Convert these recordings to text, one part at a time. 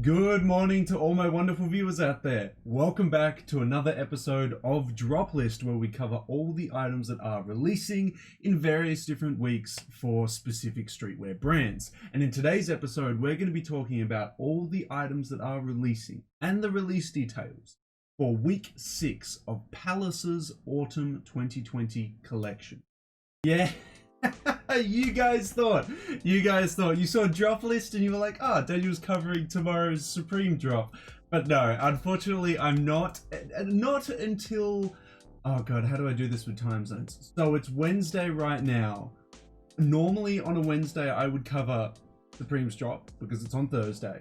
Good morning to all my wonderful viewers out there. Welcome back to another episode of Droplist, where we cover all the items that are releasing in various different weeks for specific streetwear brands. And in today's episode, we're going to be talking about all the items that are releasing and the release details for week 6 of Palace's Autumn 2020 collection. Yeah. you guys thought you saw drop list and you were like, oh, Daniel's covering tomorrow's Supreme drop. But no, unfortunately I'm not until, oh god, how do I do this with time zones? So it's Wednesday right now. Normally on a Wednesday I would cover Supreme's drop because it's on Thursday,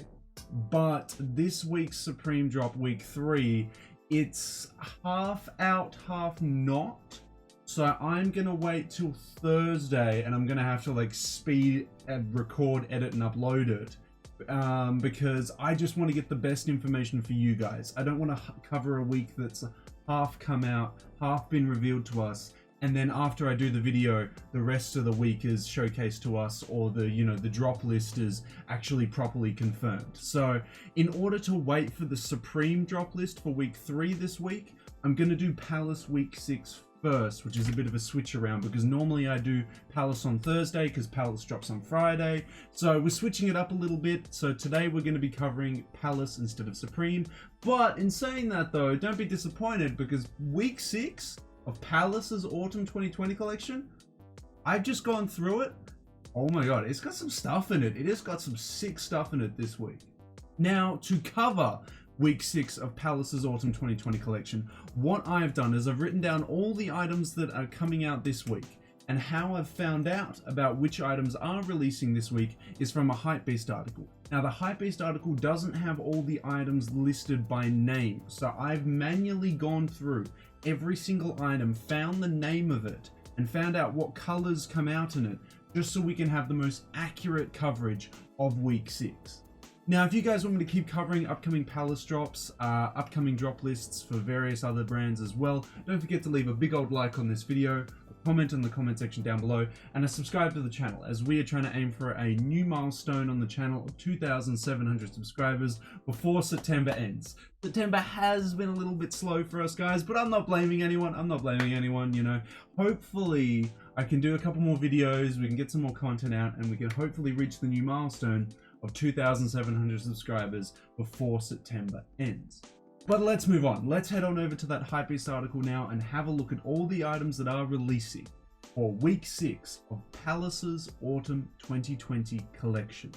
but this week's Supreme drop, week 3, it's half out, half not. So I'm going to wait till Thursday, and I'm going to have to like speed and record, edit and upload it because I just want to get the best information for you guys. I don't want to cover a week that's half come out, half been revealed to us, and then after I do the video, the rest of the week is showcased to us, or the drop list is actually properly confirmed. So in order to wait for the Supreme drop list for week 3 this week, I'm going to do Palace week 6 first, which is a bit of a switch around because normally I do Palace on Thursday because Palace drops on Friday. So we're switching it up a little bit. So today we're going to be covering Palace instead of Supreme. But in saying that though, don't be disappointed because week 6 of Palace's Autumn 2020 collection, I've just gone through it. Oh my god, it's got some stuff in it. It has got some sick stuff in it this week. Now, to cover week 6 of Palace's Autumn 2020 collection, what I've done is I've written down all the items that are coming out this week, and how I've found out about which items are releasing this week is from a HYPEBEAST article. Now the HYPEBEAST article doesn't have all the items listed by name, so I've manually gone through every single item, found the name of it, and found out what colors come out in it, just so we can have the most accurate coverage of week 6. Now, if you guys want me to keep covering upcoming Palace drops, upcoming drop lists for various other brands as well, don't forget to leave a big old like on this video, a comment in the comment section down below, and a subscribe to the channel, as we are trying to aim for a new milestone on the channel of 2,700 subscribers before September ends. September has been a little bit slow for us guys, but I'm not blaming anyone, you know. Hopefully I can do a couple more videos, we can get some more content out, and we can hopefully reach the new milestone of 2,700 subscribers before September ends. But let's move on. Let's head on over to that HYPEBEAST article now and have a look at all the items that are releasing for week 6 of Palace's Autumn 2020 collection.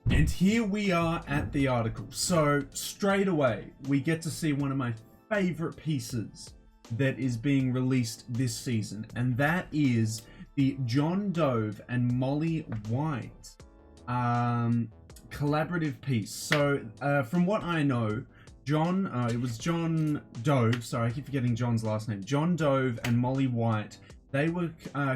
And here we are at the article. So straight away, we get to see one of my favorite pieces that is being released this season, and that is the John Dove and Molly White collaborative piece. So from what I know, it was John Dove, sorry I keep forgetting John's last name, John Dove and Molly White, they were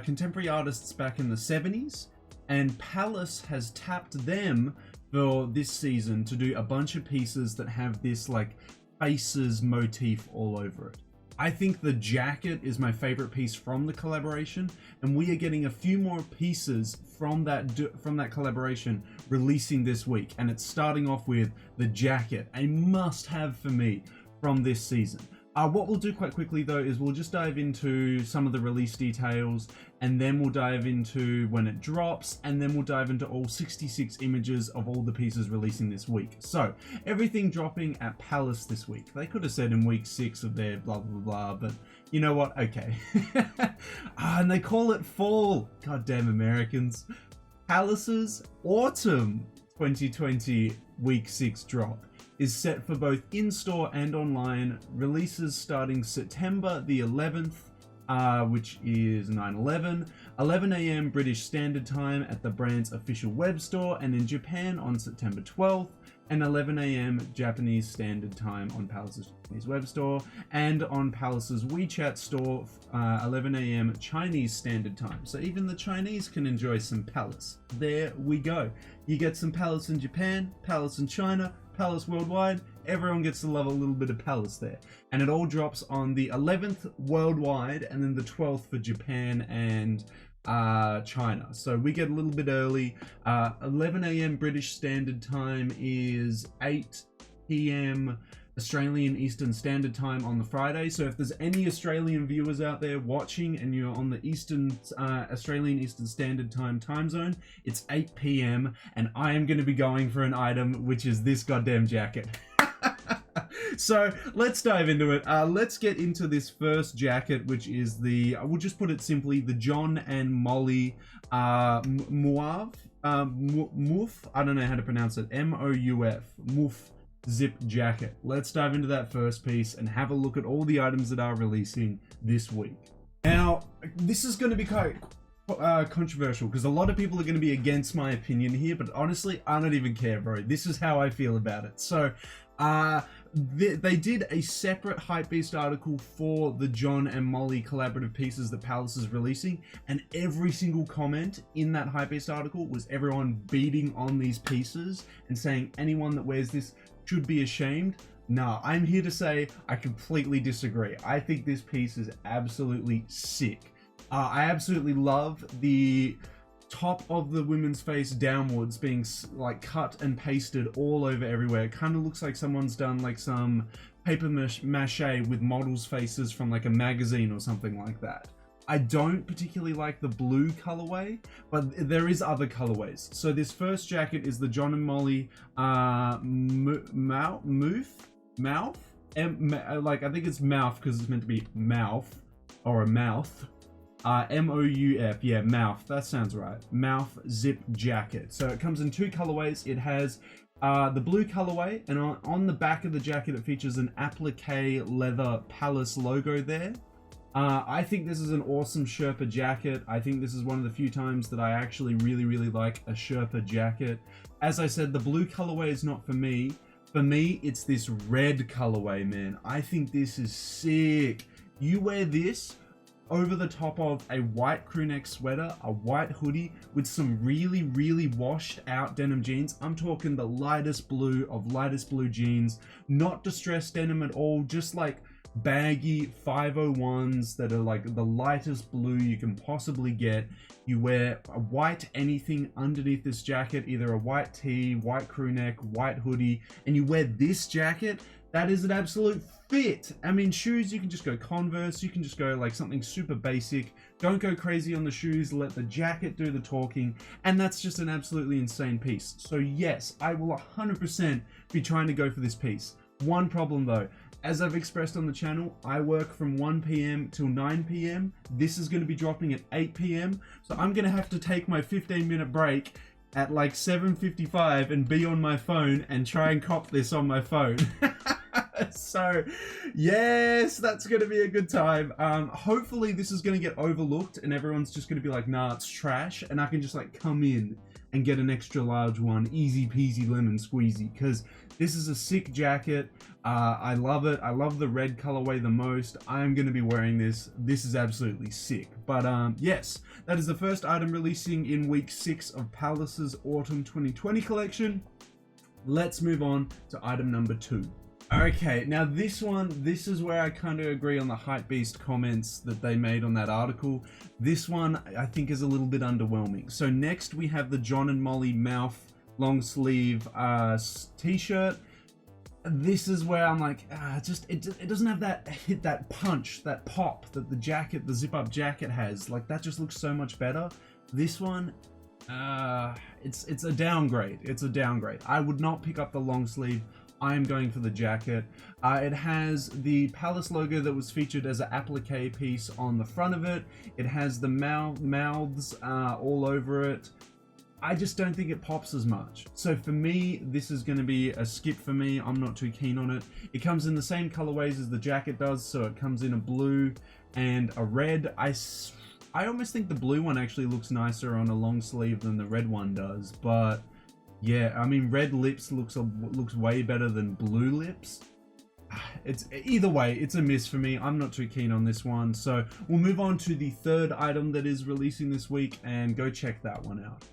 contemporary artists back in the 70s, and Palace has tapped them for this season to do a bunch of pieces that have this like faces motif all over it. I think the jacket is my favorite piece from the collaboration, and we are getting a few more pieces from that collaboration releasing this week, and it's starting off with the jacket, a must-have for me from this season. What we'll do quite quickly though is we'll just dive into some of the release details, and then we'll dive into when it drops, and then we'll dive into all 66 images of all the pieces releasing this week. So everything dropping at Palace this week. They could have said in week 6 of their blah blah blah, but you know what, okay. And they call it fall. Goddamn Americans. Palace's Autumn 2020 week 6 drop is set for both in-store and online releases starting September the 11th, which is 9/11, 11 AM British Standard Time at the brand's official web store, and in Japan on September 12th, and 11 AM Japanese Standard Time on Palace's Japanese web store, and on Palace's WeChat store, 11 AM Chinese Standard Time. So even the Chinese can enjoy some Palace. There we go. You get some Palace in Japan, Palace in China, Palace worldwide. Everyone gets to love a little bit of Palace there. And it all drops on the 11th worldwide, and then the 12th for Japan and China. So we get a little bit early. 11 a.m. British Standard Time is 8 p.m. Australian Eastern Standard Time on the Friday. So if there's any Australian viewers out there watching and you're on the Australian Eastern Standard time zone, it's 8 p.m. and I am going to be going for an item, which is this goddamn jacket. So let's dive into it. Let's get into this first jacket, which is we'll just put it simply, the John and Molly Mouf. I don't know how to pronounce it. M-O-U-F. Mouf zip jacket. Let's dive into that first piece and have a look at all the items that are releasing this week. Now, this is going to be quite controversial because a lot of people are going to be against my opinion here, but honestly, I don't even care, bro. This is how I feel about it. So, they did a separate HYPEBEAST article for the John and Molly collaborative pieces that Palace is releasing, and every single comment in that HYPEBEAST article was everyone beating on these pieces and saying anyone that wears this should be ashamed. Nah, I'm here to say I completely disagree. I think this piece is absolutely sick. I absolutely love the top of the women's face downwards being like cut and pasted all over everywhere. It kind of looks like someone's done like some paper mache with models' faces from like a magazine or something like that. I don't particularly like the blue colorway, but there is other colorways. So this first jacket is the John and Molly mouth. Like I think it's mouth because it's meant to be mouth or a mouth. M-O-U-F, yeah, mouth, that sounds right. Mouth zip jacket. So it comes in two colorways. It has the blue colorway, and on the back of the jacket it features an applique leather Palace logo there. I think this is an awesome Sherpa jacket. I think this is one of the few times that I actually really like a Sherpa jacket. As I said, the blue colorway is not for me. For me, it's this red colorway, man. I think this is sick. You wear this over the top of a white crewneck sweater, a white hoodie with some really washed out denim jeans. I'm talking the lightest blue of lightest blue jeans, not distressed denim at all, just like baggy 501s that are like the lightest blue you can possibly get. You wear a white anything underneath this jacket, either a white tee, white crewneck, white hoodie, and you wear this jacket. That is an absolute fit. I mean, shoes, you can just go Converse, you can just go like something super basic. Don't go crazy on the shoes, let the jacket do the talking, and that's just an absolutely insane piece. So yes, I will 100% be trying to go for this piece. One problem though, as I've expressed on the channel, I work from 1 p.m. till 9 p.m. This is going to be dropping at 8 p.m. So I'm going to have to take my 15-minute break at like 7:55 and be on my phone and try and cop this on my phone. So yes, that's going to be a good time. Hopefully this is going to get overlooked and everyone's just going to be like, nah, it's trash, and I can just like come in and get an extra large one, easy peasy lemon squeezy, because this is a sick jacket. I love it. I love the red colorway the most. I am going to be wearing this. This is absolutely sick. But yes, that is the first item releasing in week 6 of Palace's Autumn 2020 collection. Let's move on to item number 2. Okay, now this is where I kind of agree on the HYPEBEAST comments that they made on that article. This one I think is a little bit underwhelming. So next we have the John and Molly mouth long sleeve t-shirt. This is where I'm like, it doesn't have that hit, that punch, that pop that the jacket, the zip up jacket has. Like that just looks so much better. This one, it's a downgrade. It's a downgrade. I would not pick up the long sleeve. I am going for the jacket. It has the Palace logo that was featured as an applique piece on the front of it. It has the mouths all over it. I just don't think it pops as much. So for me, this is going to be a skip for me. I'm not too keen on it. It comes in the same colorways as the jacket does, so it comes in a blue and a red. I almost think the blue one actually looks nicer on a long sleeve than the red one does, but yeah, I mean, red lips looks way better than blue lips. It's either way, it's a miss for me. I'm not too keen on this one. So we'll move on to the third item that is releasing this week and go check that one out.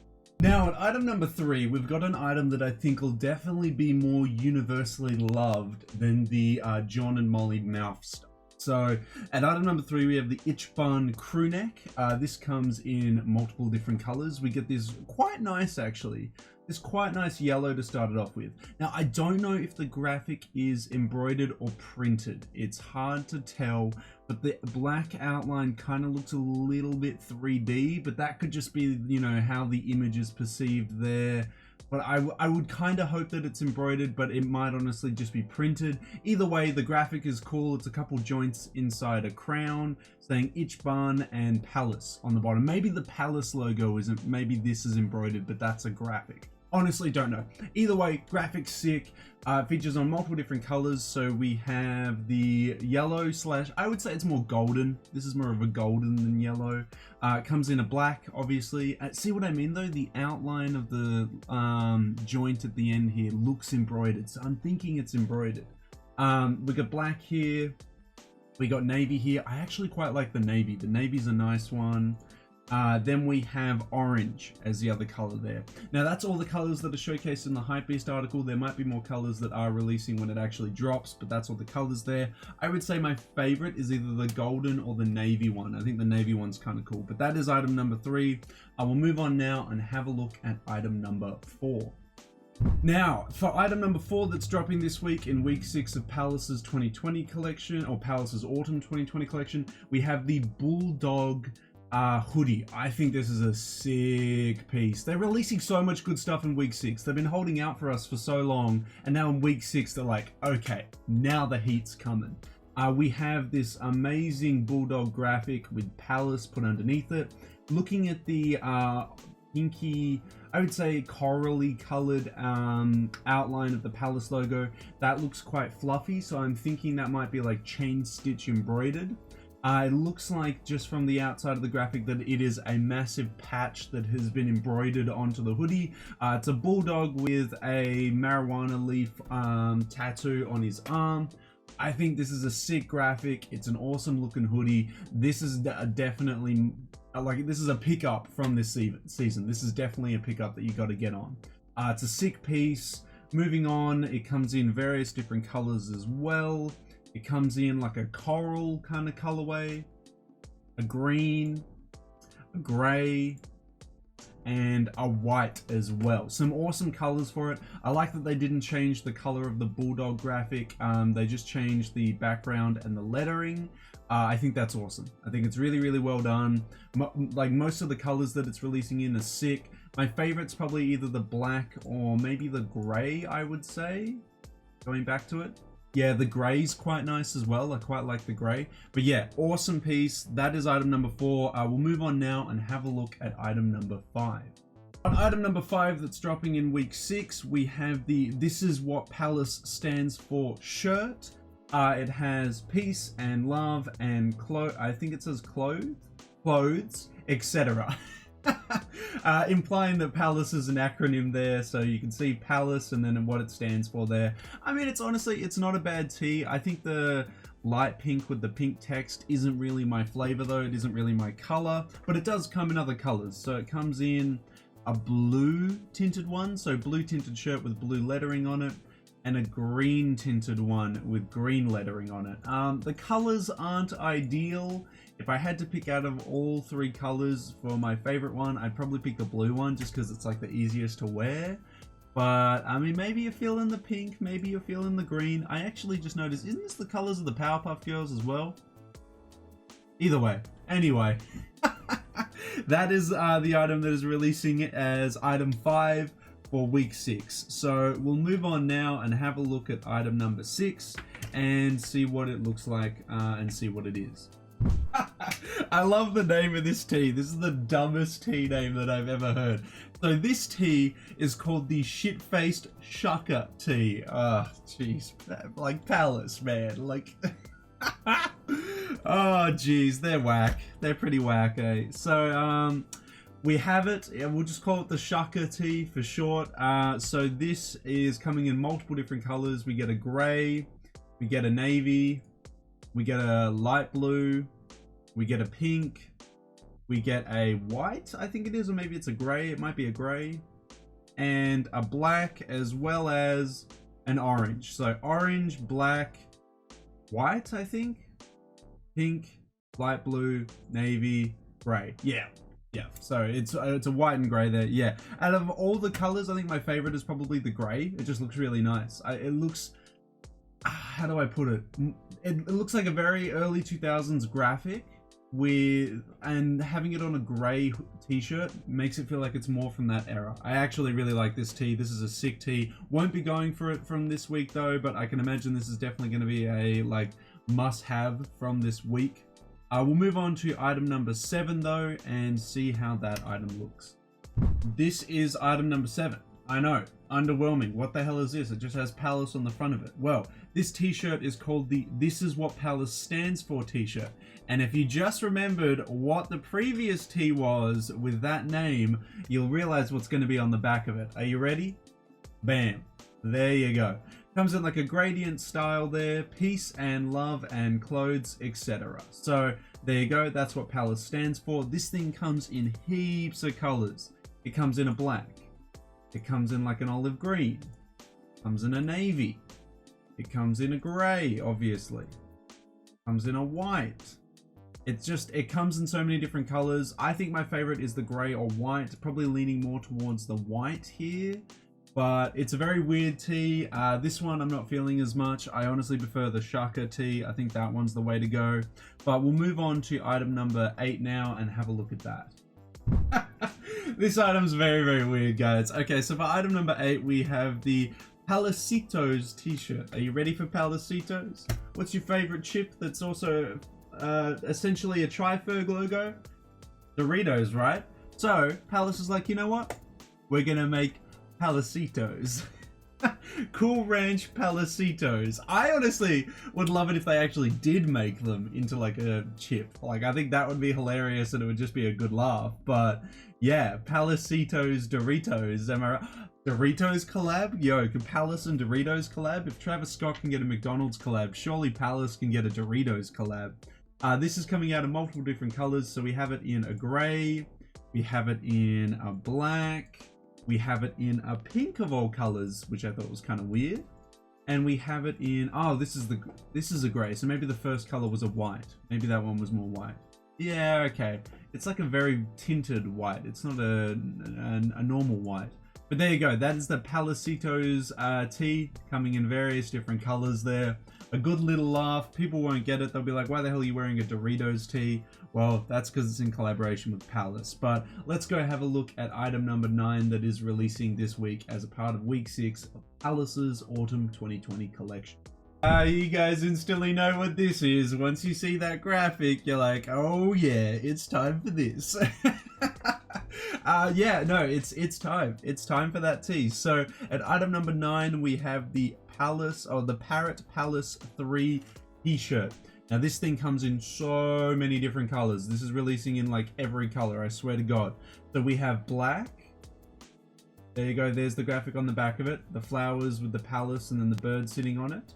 Now at item number 3, we've got an item that I think will definitely be more universally loved than the John and Molly mouth stuff. So at item number 3, we have the itch bun crew neck. This comes in multiple different colors. We get this quite nice, actually. This quite nice yellow to start it off with. Now, I don't know if the graphic is embroidered or printed. It's hard to tell, but the black outline kind of looks a little bit 3D, but that could just be, you know, how the image is perceived there. But I would kind of hope that it's embroidered, but it might honestly just be printed. Either way, the graphic is cool. It's a couple joints inside a crown saying itch bun and Palace on the bottom. Maybe the Palace logo isn't, maybe this is embroidered, but that's a graphic. Honestly, don't know. Either way, graphics sick. Features on multiple different colors. So we have the yellow slash, I would say it's more golden. This is more of a golden than yellow. It comes in a black, obviously. See what I mean though? The outline of the joint at the end here looks embroidered. So I'm thinking it's embroidered. We got black here. We got navy here. I actually quite like the navy. The navy's a nice one. Then we have orange as the other color there. Now that's all the colors that are showcased in the HYPEBEAST article. There might be more colors that are releasing when it actually drops, but that's all the colors there. I would say my favorite is either the golden or the navy one. I think the navy one's kind of cool, but that is item number 3. I will move on now and have a look at item number 4. Now, for item number 4 that's dropping this week in week 6 of Palace's 2020 collection, or Palace's Autumn 2020 collection, we have the Bulldog hoodie. I think this is a sick piece. They're releasing so much good stuff in week 6. They've been holding out for us for so long, and now in week 6 they're like, okay, now the heat's coming. We have this amazing bulldog graphic with Palace put underneath it. Looking at the pinky, I would say corally colored outline of the Palace logo, that looks quite fluffy, so I'm thinking that might be like chain stitch embroidered. It looks like, just from the outside of the graphic, that it is a massive patch that has been embroidered onto the hoodie. It's a bulldog with a marijuana leaf tattoo on his arm. I think this is a sick graphic. It's an awesome looking hoodie. This is definitely, this is a pickup from this season. This is definitely a pickup that you got to get on. It's a sick piece. Moving on, it comes in various different colors as well. It comes in like a coral kind of colorway, a green, a gray, and a white as well. Some awesome colors for it. I like that they didn't change the color of the bulldog graphic. They just changed the background and the lettering. I think that's awesome. I think it's really, really well done. Like most of the colors that it's releasing in are sick. My favorite's probably either the black or maybe the gray, I would say. Going back to it. Yeah, the gray's quite nice as well. I quite like the gray. But yeah, awesome piece. That is item number 4. We'll move on now and have a look at item number 5. On item number 5 that's dropping in week 6, we have the This Is What Palace Stands For shirt. It has peace and love and I think it says clothes, etc. Implying that Palace is an acronym there, so you can see Palace and then what it stands for there. I mean, it's honestly, it's not a bad tee. I think the light pink with the pink text isn't really my flavor though. It isn't really my color, but it does come in other colors. So it comes in a blue tinted one, so blue tinted shirt with blue lettering on it, and a green tinted one with green lettering on it. The colors aren't ideal. If I had to pick out of all 3 colors for my favorite one, I'd probably pick the blue one just because it's like the easiest to wear. But I mean, maybe you're feeling the pink, maybe you're feeling the green. I actually just noticed, isn't this the colors of the Powerpuff Girls as well? Either way, anyway. That is the item that is releasing as item 5 for week 6. So we'll move on now and have a look at item number 6 and see what it looks like and see what it is. I love the name of this tee. This is the dumbest tee name that I've ever heard. So this tee is called the shit-faced shakka tee. Oh, jeez. Like Palace, man. Like... oh, jeez. They're whack. They're pretty whack, eh? So, we have it. We'll just call it the shakka tee for short. So this is coming in multiple different colors. We get a gray. We get a navy. We get a light blue, we get a pink, we get a white, I think it is, or maybe it's a gray, it might be a gray, and a black, as well as an orange. So orange, black, white, I think. pink, light blue, navy, gray. Yeah. So it's a white and gray there. Yeah. Out of all the colors, I think my favorite is probably the gray. It just looks really nice. It looks, how do I put it? It looks like a very early 2000s graphic and having it on a gray t-shirt makes it feel like it's more from that era. I actually really like this tee. This is a sick tee. Won't be going for it from this week though, but I can imagine this is definitely going to be a like must-have from this week. We'll move on to item number 7 though and see how that item looks. This is item number 7. I know, underwhelming. What the hell is this? It just has Palace on the front of it. Well, this t-shirt is called the This Is What Palace Stands For t-shirt. And if you just remembered what the previous tee was with that name, you'll realize what's going to be on the back of it. Are you ready? Bam. There you go. Comes in like a gradient style there, peace and love and clothes, etc. So there you go. That's what Palace stands for. This thing comes in heaps of colors. It comes in a black. It comes in like an olive green. It comes in a navy. It comes in a gray, obviously. It comes in a white. It comes in so many different colors. I think my favorite is the gray or white, probably leaning more towards the white here, but it's a very weird tee. This one I'm not feeling as much. I honestly prefer the shakka tee. I think that one's the way to go, but we'll move on to item number 8 now and have a look at that. This item's very, very weird, guys. Okay, so for item number 8, we have the Palacitos t-shirt. Are you ready for Palacitos? What's your favorite chip that's also essentially a Tri-Ferg logo? Doritos, right? So Palace is like, you know what? We're gonna make Palacitos. Cool Ranch Palacitos. I honestly would love it if they actually did make them into like a chip. Like, I think that would be hilarious and it would just be a good laugh. But yeah, Palacitos Doritos. Am I right? Doritos collab? Yo, can Palace and Doritos collab? If Travis Scott can get a McDonald's collab, surely Palace can get a Doritos collab. This is coming out in multiple different colors. So we have it in a gray, we have it in a black, we have it in a pink of all colors, which I thought was kind of weird. And we have it in, oh, this is a gray. So maybe the first color was a white. Maybe that one was more white. Yeah, okay. It's like a very tinted white. It's not a normal white. But there you go. That is the Palacitos tee, coming in various different colors there. A good little laugh. People won't get it. They'll be like, why the hell are you wearing a Doritos tee? Well, that's because it's in collaboration with Palace. But let's go have a look at item number 9 that is releasing this week as a part of week 6 of Palace's Autumn 2020 collection. You guys instantly know what this is. Once you see that graphic, you're like, oh yeah, it's time for this. Yeah, no, it's time. It's time for that tee. So at item number 9, we have the Parrot Palace 3 t-shirt. Now this thing comes in so many different colors. This is releasing in like every color, I swear to God. So we have black. There you go. There's the graphic on the back of it. The flowers with the palace and then the bird sitting on it.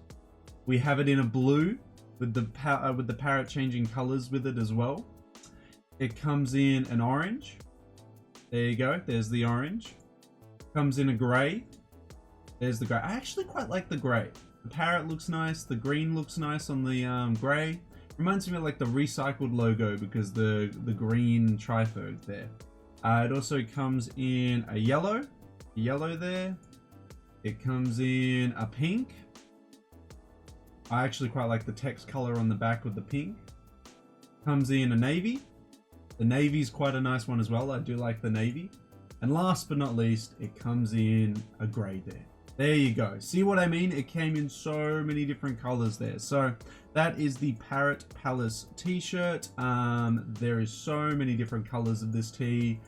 We have it in a blue with the parrot changing colors with it as well. It comes in an orange. There you go. There's the orange. Comes in a gray. There's the gray. I actually quite like the gray. The parrot looks nice. The green looks nice on the gray. Reminds me of like the recycled logo because the green Tri-Ferg there. It also comes in a yellow. Yellow there. It comes in a pink. I actually quite like the text color on the back with the pink. Comes in a navy. The navy's quite a nice one as well. I do like the navy. And last but not least, it comes in a gray there. There you go. See what I mean? It came in so many different colors there. So that is the Parrot Palace t-shirt. There is so many different colors of this tee.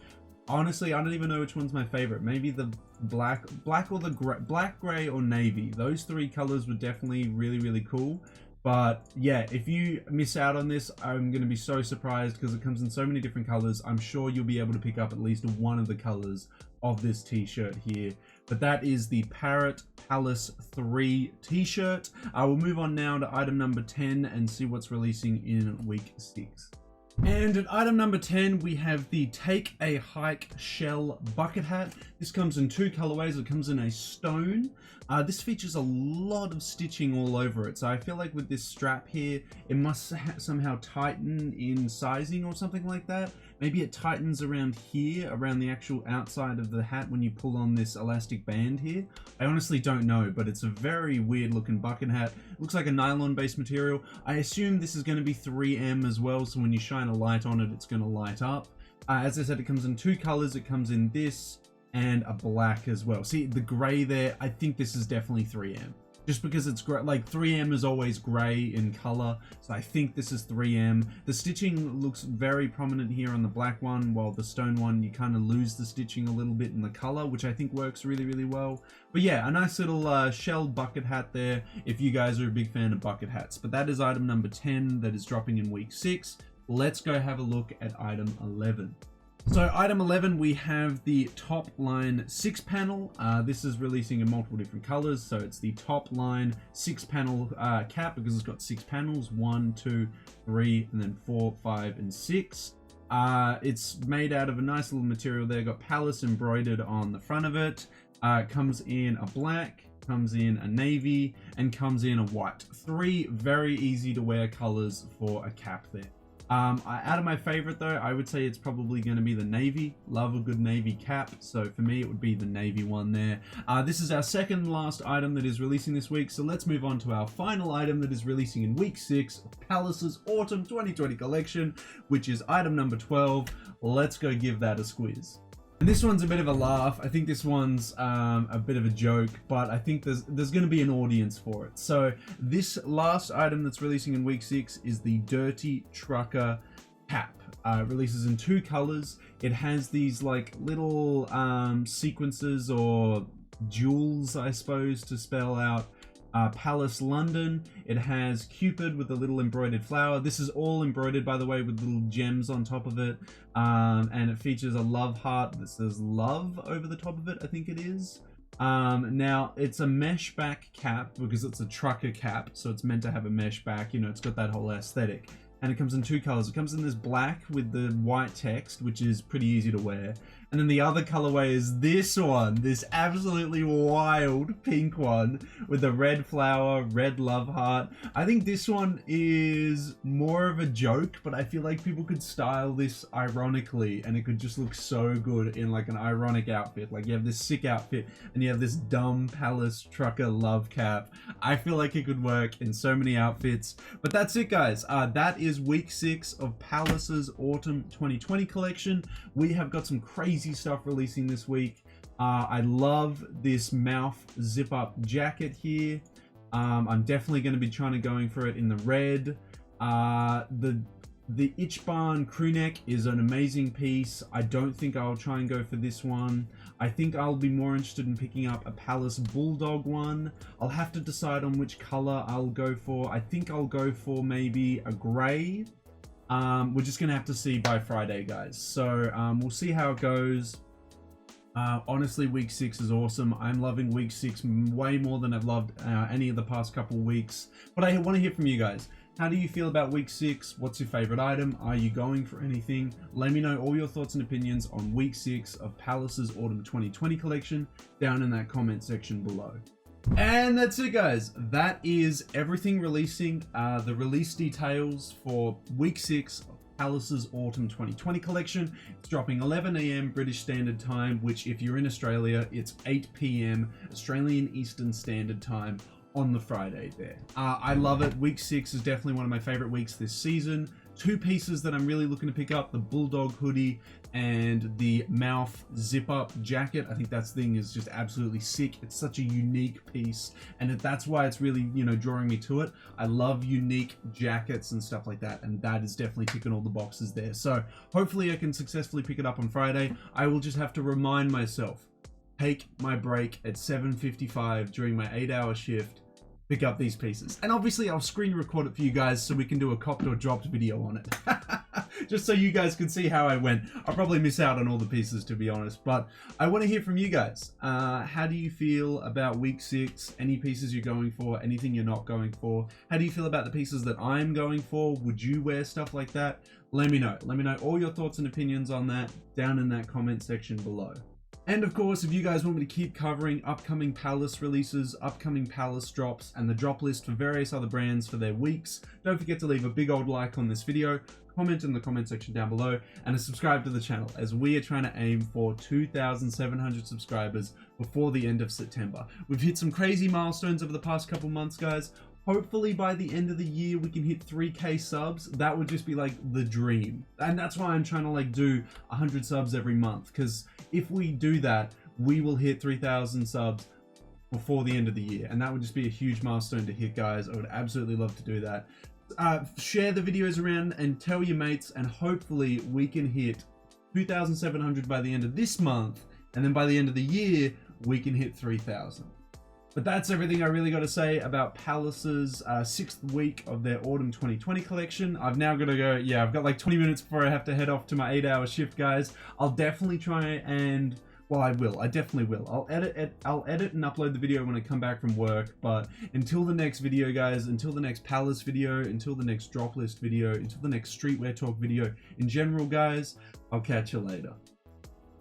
Honestly, I don't even know which one's my favorite. Maybe the black or the black, gray, or navy. Those 3 colors were definitely really, really cool. But yeah, if you miss out on this, I'm going to be so surprised because it comes in so many different colors. I'm sure you'll be able to pick up at least one of the colors of this t-shirt here. But that is the Parrot Palace 3 t-shirt. I will move on now to item number 10 and see what's releasing in week 6. And at item number 10, we have the Take a Hike shell bucket hat. This comes in two colorways. It comes in a stone. This features a lot of stitching all over it. So I feel like with this strap here, it must somehow tighten in sizing or something like that. Maybe it tightens around here, around the actual outside of the hat when you pull on this elastic band here. I honestly don't know, but it's a very weird looking bucket hat. It looks like a nylon based material. I assume this is going to be 3M as well, so when you shine a light on it, it's going to light up. As I said, it comes in two colors. It comes in this and a black as well. See the gray there? I think this is definitely 3M. Just because it's like 3M is always gray in color, so I think this is 3M. The stitching looks very prominent here on the black one, while the stone one, you kind of lose the stitching a little bit in the color, which I think works really, really well. But yeah, a nice little shell bucket hat there, if you guys are a big fan of bucket hats. But that is item number 10 that is dropping in week 6. Let's go have a look at item 11. So item 11, we have the top line 6 panel. This is releasing in multiple different colors. So it's the top line 6 panel cap, because it's got 6 panels, 1, 2, 3, and then 4, 5, and 6. It's made out of a nice little material there. Got Palace embroidered on the front of it. Comes in a black, comes in a navy, and comes in a white. 3 very easy to wear colors for a cap there. Out of my favorite though, I would say it's probably going to be the navy. Love a good navy cap, so for me it would be the navy one there. This is our second last item that is releasing this week, so let's move on to our final item that is releasing in week 6 of Palace's Autumn 2020 collection, which is item number 12. Let's go give that a squeeze. And this one's a bit of a laugh. I think this one's a bit of a joke, but I think there's going to be an audience for it. So this last item that's releasing in week 6 is the Dirty Trucker cap. It releases in 2 colors. It has these like little sequences or jewels, I suppose, to spell out Palace London. It has Cupid with a little embroidered flower. This is all embroidered, by the way, with little gems on top of it. And it features a love heart that says love over the top of it, I think it is. Now it's a mesh back cap because it's a trucker cap, so it's meant to have a mesh back. You know, it's got that whole aesthetic. And it comes in 2 colors. It comes in this black with the white text, which is pretty easy to wear. And then the other colorway is this one, this absolutely wild pink one with the red flower, red love heart. I think this one is more of a joke, but I feel like people could style this ironically and it could just look so good in like an ironic outfit. Like you have this sick outfit and you have this dumb Palace trucker love cap. I feel like it could work in so many outfits. But that's it, guys. That is week 6 of Palace's Autumn 2020 collection. We have got some crazy stuff releasing this week. I love this mouth zip up jacket here. I'm definitely going to be trying to going for it in the red. The Ichiban crew neck is an amazing piece. I don't think I'll try and go for this one. I think I'll be more interested in picking up a Palace bulldog one. I'll have to decide on which color I'll go for. I think I'll go for maybe a gray. We're just gonna have to see by Friday, guys. So we'll see how it goes. Honestly, week 6 is awesome. I'm loving week 6 way more than I've loved any of the past couple weeks. But I want to hear from you guys. How do you feel about week 6? What's your favorite item? Are you going for anything? Let me know all your thoughts and opinions on week 6 of Palace's Autumn 2020 collection down in that comment section below. And that's it, guys. That is everything releasing. The release details for week 6 of Palace's Autumn 2020 collection. It's dropping 11 AM British Standard Time, which if you're in Australia, it's 8 PM Australian Eastern Standard Time on the Friday there. I love it. Week 6 is definitely one of my favorite weeks this season. 2 pieces that I'm really looking to pick up, the bulldog hoodie and the mouth zip up jacket. I think that thing is just absolutely sick. It's such a unique piece, and that's why it's really, you know, drawing me to it. I love unique jackets and stuff like that, and that is definitely ticking all the boxes there. So hopefully I can successfully pick it up on Friday. I will just have to remind myself, take my break at 7:55 during my 8-hour shift, pick up these pieces. And obviously I'll screen record it for you guys so we can do a copped or dropped video on it. just so you guys can see how I went. I'll probably miss out on all the pieces, to be honest, but I want to hear from you guys. How do you feel about week 6? Any pieces you're going for? Anything you're not going for? How do you feel about the pieces that I'm going for? Would you wear stuff like that? Let me know. Let me know all your thoughts and opinions on that down in that comment section below. And of course, if you guys want me to keep covering upcoming Palace releases, upcoming Palace drops, and the drop list for various other brands for their weeks, don't forget to leave a big old like on this video, comment in the comment section down below, and subscribe to the channel, as we are trying to aim for 2,700 subscribers before the end of September. We've hit some crazy milestones over the past couple months, guys. Hopefully by the end of the year we can hit 3K subs. That would just be like the dream. And that's why I'm trying to like do 100 subs every month, because if we do that, we will hit 3,000 subs before the end of the year. And that would just be a huge milestone to hit, guys. I would absolutely love to do that. Share the videos around and tell your mates, and hopefully we can hit 2,700 by the end of this month. And then by the end of the year, we can hit 3,000. But that's everything I really got to say about Palace's 6th week of their Autumn 2020 collection. I've now got to go, yeah, I've got like 20 minutes before I have to head off to my 8-hour shift, guys. I'll definitely try and, well, I definitely will. I'll edit and upload the video when I come back from work. But until the next video, guys, until the next Palace video, until the next drop list video, until the next streetwear talk video, in general, guys, I'll catch you later.